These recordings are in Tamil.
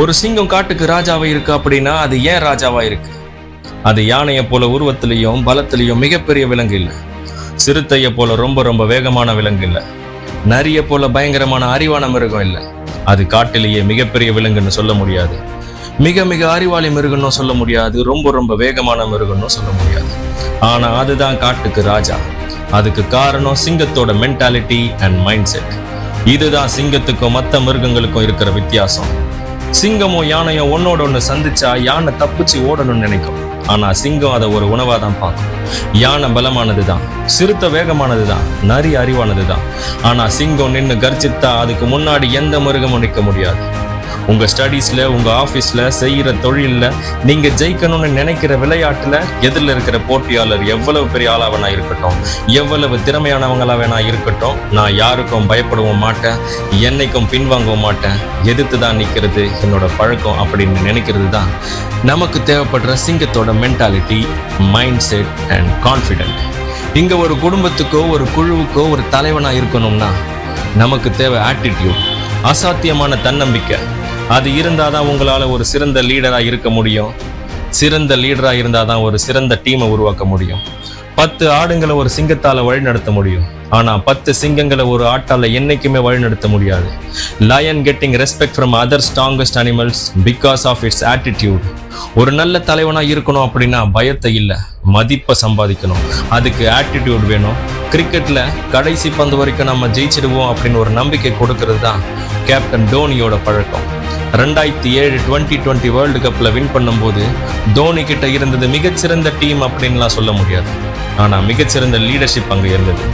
ஒரு சிங்கம் காட்டுக்கு ராஜாவா இருக்கு அப்படின்னா அது ஏன் ராஜாவா இருக்கு? அது யானையை போல உருவத்திலையும் பலத்திலையும் மிகப்பெரிய விலங்கு இல்லை. சிறுத்தையை போல ரொம்ப ரொம்ப வேகமான விலங்கு இல்லை. நரிய போல பயங்கரமான அறிவான மிருகம் இல்லை. அது காட்டிலேயே மிகப்பெரிய விலங்குன்னு சொல்ல முடியாது. மிக மிக அறிவாளி மிருகம்னு சொல்ல முடியாது. ரொம்ப ரொம்ப வேகமான மிருகம்னு சொல்ல முடியாது. ஆனா அதுதான் காட்டுக்கு ராஜா. அதுக்கு காரணம் சிங்கத்தோட மென்டாலிட்டி அண்ட் மைண்ட் செட். இதுதான் சிங்கத்துக்கும் மற்ற மிருகங்களுக்கும் இருக்கிற வித்தியாசம். சிங்கமும் யானையும் ஒன்னோட ஒண்ணு சந்திச்சா யானை தப்பிச்சு ஓடணும்னு நினைக்கும். ஆனா சிங்கம் அதை ஒரு உணவா தான் பார்க்கும். யானை பலமானதுதான், சிறுத்தை வேகமானதுதான், நரி அறிவானதுதான். ஆனா சிங்கம் நின்று கர்ஜித்தா அதுக்கு முன்னாடி எந்த மிருகமும் நிற்க முடியாது. உங்க ஸ்டடீஸ்ல, உங்க ஆபீஸ்ல, செய்யற தொழில்ல, நீங்க ஜெயிக்கணும்னு நினைக்கிற விளையாட்டுல எதிரில் இருக்கிற போட்டியாளர் எவ்வளவு பெரிய ஆளா வேணா இருக்கட்டும், எவ்வளவு திறமையானவங்களா வேணா இருக்கட்டும், நான் யாருக்கும் பயப்படவும் மாட்டேன், என்னைக்கும் பின்வாங்கவும் மாட்டேன், எதிர்த்து தான் நிக்கிறது என்னோட பழக்கம் அப்படின்னு நினைக்கிறது தான் நமக்கு தேவைப்படுற சிங்கத்தோட mentality, mindset and confident. இங்க ஒரு குடும்பத்துக்கோ ஒரு குழுவுக்கோ ஒரு தலைவனா இருக்கணும்னா நமக்கு தேவை ஆட்டிடியூட், அசாத்தியமான தன்னம்பிக்கை. அது இருந்தாதான் உங்களால ஒரு சிறந்த லீடரா இருக்க முடியும். சிறந்த லீடரா இருந்தாதான் ஒரு சிறந்த டீமை உருவாக்க முடியும். 10 ஆடுங்களை ஒரு சிங்கத்தால வழிநடத்த முடியும். ஆனா 10 சிங்கங்களை ஒரு ஆட்டால என்னைக்குமே வழிநடத்த முடியாது. Lion getting respect from other strongest animals because of its attitude. ஒரு நல்ல தலைவனா இருக்கணும் அப்படின்னா பயத்தை இல்லை, மதிப்பை சம்பாதிக்கணும். அதுக்கு ஆட்டிடியூட் வேணும். கிரிக்கெட்ல கடைசி பந்து வரைக்கும் நம்ம ஜெயிச்சிடுவோம் அப்படின்னு ஒரு நம்பிக்கை கொடுக்கறது தான் கேப்டன் தோனியோட பழக்கம். 2007 2020 வேர்ல்டு கப்ல வின் பண்ணும்போது தோனி கிட்ட இருந்தது மிகச்சிறந்த டீம் அப்படின்லாம் சொல்ல முடியாது. ஆனா மிகச்சிறந்த லீடர்ஷிப் அங்க இருந்தது.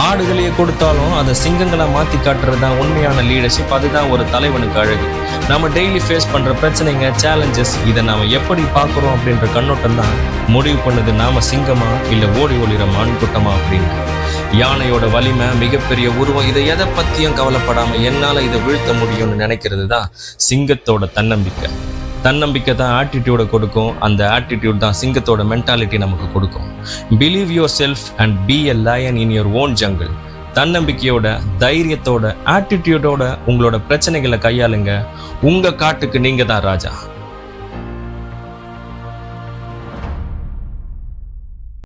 ஆடுகளையே கொடுத்தாலும் அதை சிங்கங்களை மாத்தி காட்டுறது தான் உண்மையான லீடர்ஷிப். அதுதான் ஒரு தலைவனுக்கு அழகு. நம்ம டெய்லி ஃபேஸ் பண்ற பிரச்சனைங்க, சேலஞ்சஸ், இதை நாம எப்படி பார்க்குறோம் அப்படின்ற கண்ணோட்டம் தான் முடிவு பண்ணுது நாம சிங்கமா இல்லை ஓடி ஒளிர மான் கூட்டமா அப்படின்னு. யானையோட வலிமை, மிகப்பெரிய உருவம், இதை எதை பத்தியும் கவலைப்படாம என்னால இதை வீழ்த்த முடியும்னு நினைக்கிறது தான் சிங்கத்தோட தன்னம்பிக்கை. தன்னம்பிக்கை தான் ஆட்டிடியூட கொடுக்கும். அந்த ஆட்டிடியூட் தான் சிங்கத்தோட மென்டாலிட்டி நமக்கு கொடுக்கும். Believe yourself and be a lion in your own jungle. தன்னம்பிக்கையோட, தைரியத்தோட, ஆட்டிடியூடோட உங்களோட பிரச்சனைகளை கையாளுங்க. உங்க காட்டுக்கு நீங்க தான் ராஜா.